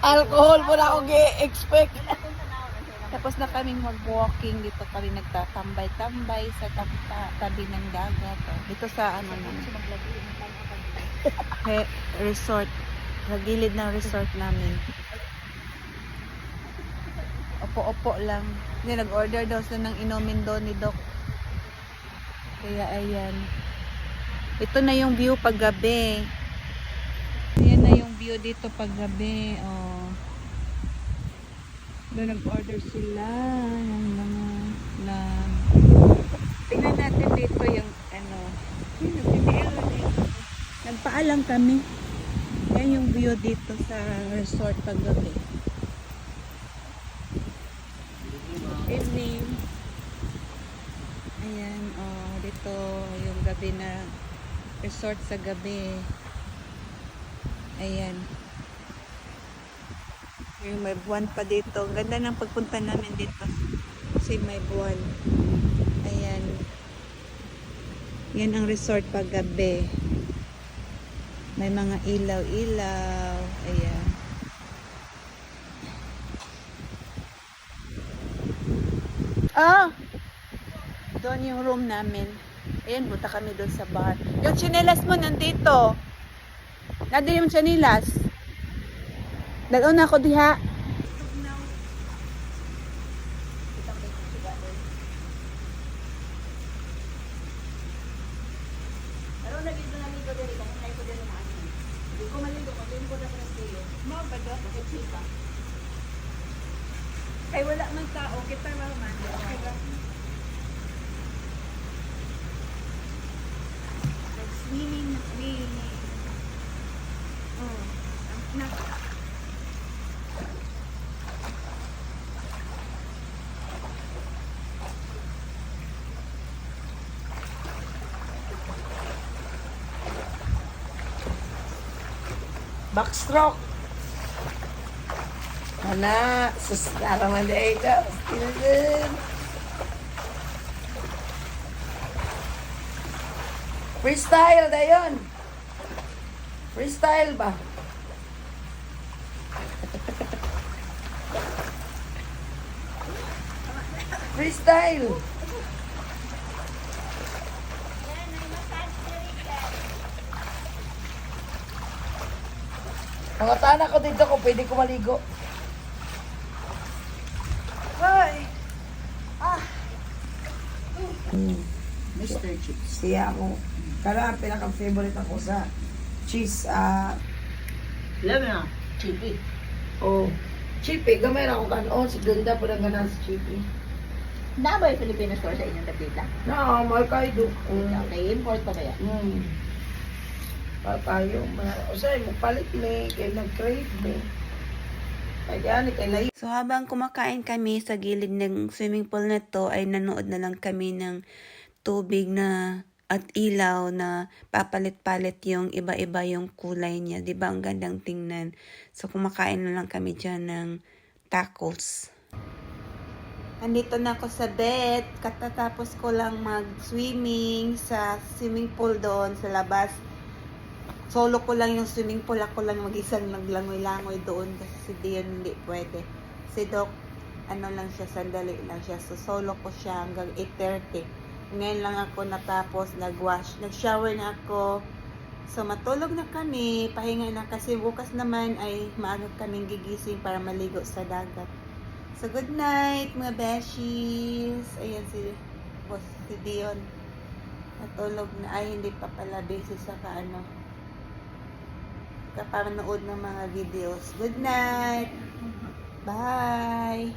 Alcohol po na ako gi-expect. Tapos na kaming mag-walking dito kami nagtatambay-tambay sa tabi ng dagat. Dito sa ano naman. Resort. Sa gilid ng resort namin. Opo-opo lang. Hindi, nag-order daw sila ng inumin doon ni Doc. Kaya ayan. Ito na yung view paggabi. Ayan na yung view dito paggabi. Oh. Doon nag-order sila ng mga lamb. Tingnan natin dito yung ano. Nagpaalam kami. Yan yung view dito sa resort paggabi. Evening. Ayan, oh, dito yung gabi na resort sa gabi. Ayan. Yung may buwan pa dito. Ang ganda ng pagpunta namin dito. Kasi may buwan. Ayan. Yan ang resort pag gabi. May mga ilaw-ilaw. Ayan. Ah! Doon yung room namin. Ayan, punta kami doon sa bar. Yung tsinelas mo nandito. Nandito yung tsinelas. Dalaw na ako diha. Ay wala man tao, kita man. Swimming. Oh, na. Backstroke. Wala. Sus, narang na day ka. Freestyle na yun. Freestyle ba? Freestyle. Mga tanak ko dito kung pwede ko maligo. Ay! Mr. Chips. Siya ako. Kaya pinaka-favorite ako sa cheese. Alam na, chippy. Oh, chippy. Gamay na ako kanon. Si Ganda po lang ganan sa chippy. Na ba yung Filipino store sa inyong tapita? Na, mahal kayo do. Okay, import pa kaya? Mahal kayo. O sa'yo, magpalit me. Kayo nag-crave me. Kaya ni kay So habang kumakain kami sa gilid ng swimming pool na to ay nanood na lang kami ng tubig na at ilaw na papalit-palit yung iba-iba yung kulay niya. Diba ang gandang tingnan. So kumakain na lang kami dyan ng tacos. Andito na ako sa bed. Katatapos ko lang mag-swimming sa swimming pool doon sa labas. Solo ko lang yung swimming pool. Ako lang mag-isang naglangoy-langoy doon kasi si Dion hindi pwede. Si Doc, ano lang siya, sandali lang siya. So solo ko siya hanggang 8:30. Ngayon lang ako natapos, nag-wash. Nag-shower na ako. So matulog na kami. Pahinga na kasi bukas naman ay maaga kaming gigising para maligo sa dagat. So good night mga beshies. Ayan si Dion. Natulog na. Ay hindi pa pala busy sa kapanood ng mga videos. Good night! Bye!